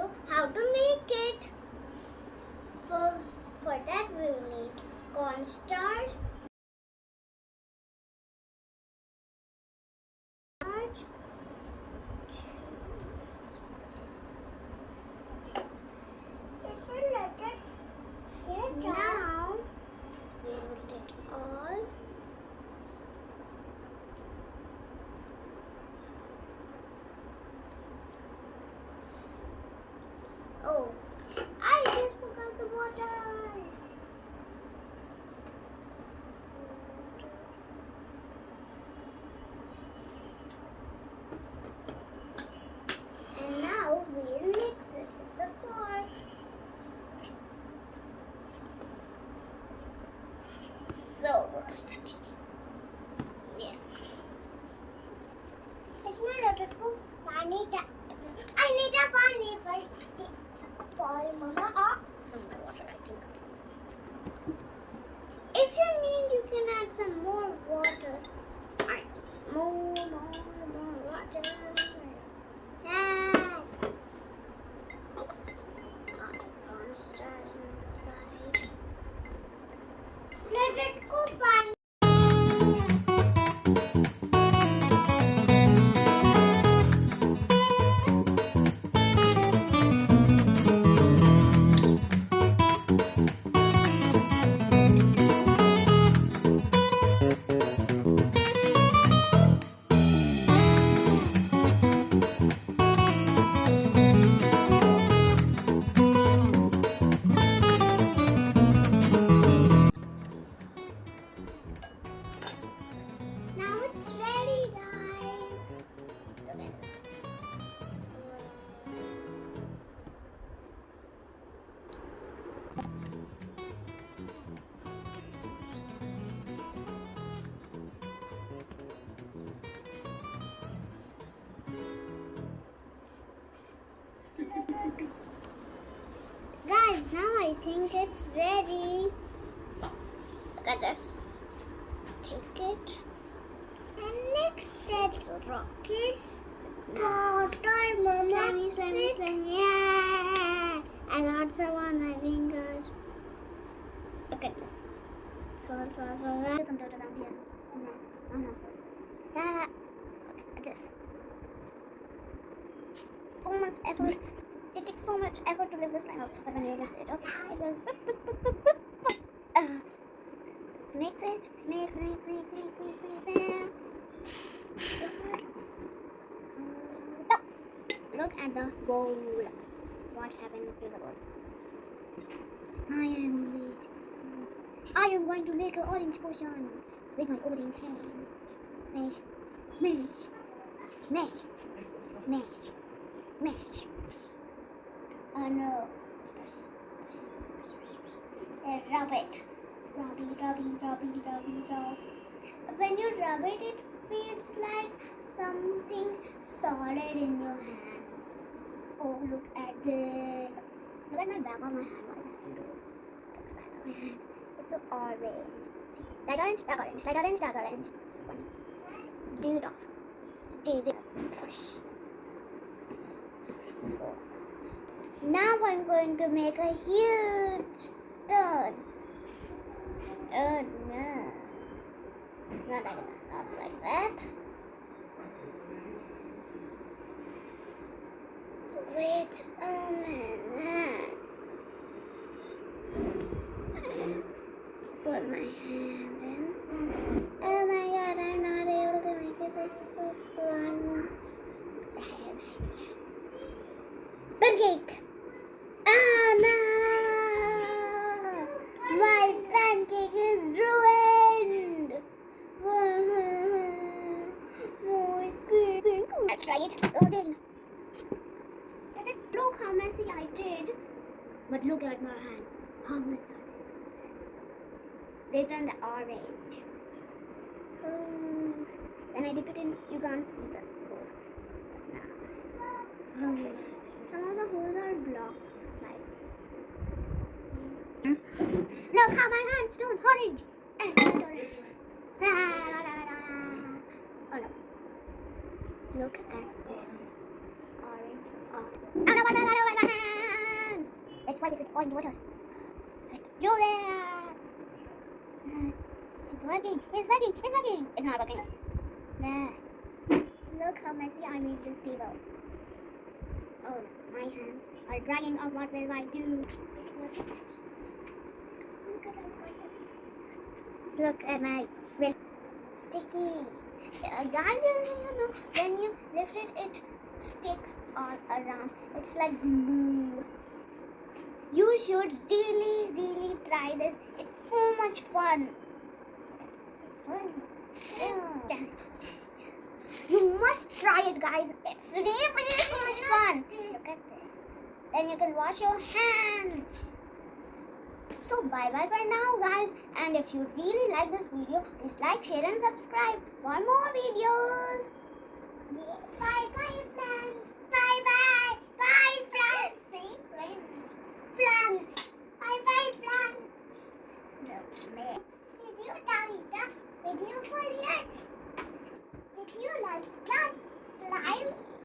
you how to make it. For, for that we will need cornstarch, now we will take all. Oh, I just forgot the water. And now we'll mix it with the fork. So rusty. Yeah. इसमें लटक को पानी डाल. I need a पानी for spoil mama or some water I think. If you need you can add some more water. I need more water. Yeah. Let it go पानी. Now it's ready, guys. Look at it. Guys, now I think it's ready. Look at this. Take it. And next let's rock it. Water, mama. Slimy. Yeah. I got some on my fingers. Look at this. Swirl. Put some water down here. No. Yeah. Look at this. So much effort. It takes so much effort to lift the slime out. But when you lift it, okay, it goes. Let's mix it. Mix. There. Look at the bowl. What happened to the bowl? I am going to make an orange potion with my orange hands. Mash. Oh no. Rub it. Rub. When you rub it, it feels like something solid in your hands. Oh, look at this. Look at my back of my hand. What is happening to it? Look at the back of my hand. It's so orange. See, that orange. So funny. Do it off. Push. Now I'm going to make a huge stone. Oh no. Not like that. Wait a minute. Put my hands in. Oh my god, I'm not able to make it. It's so fun. Pancake. Ah no! My pancake is ruined. Let's try it. Oh, dang. Look how messy I did. But look at my hand. How messy. They turned orange. When I dip it in, you can't see the holes. Now, some of the holes are blocked. Like this. Look how my hands turned orange. Oh no. Look at this. Orange. Oh no, my hands! Let's wipe it on the water. Let's do that. It's working. It's working. It's working. It's not working. There. Look how messy I made this table. Oh, my hands are drying off. What will I do? Look at my sticky. Guys, you know, when you lift it, it sticks all around. It's like glue. You should really try this. It's so much fun. You must try it, guys. It's really so much fun. Look at this. Then you can wash your hands. So bye-bye for now, guys. And if you really like this video, please like, share and subscribe for more videos. Bye-bye, friends. Bye.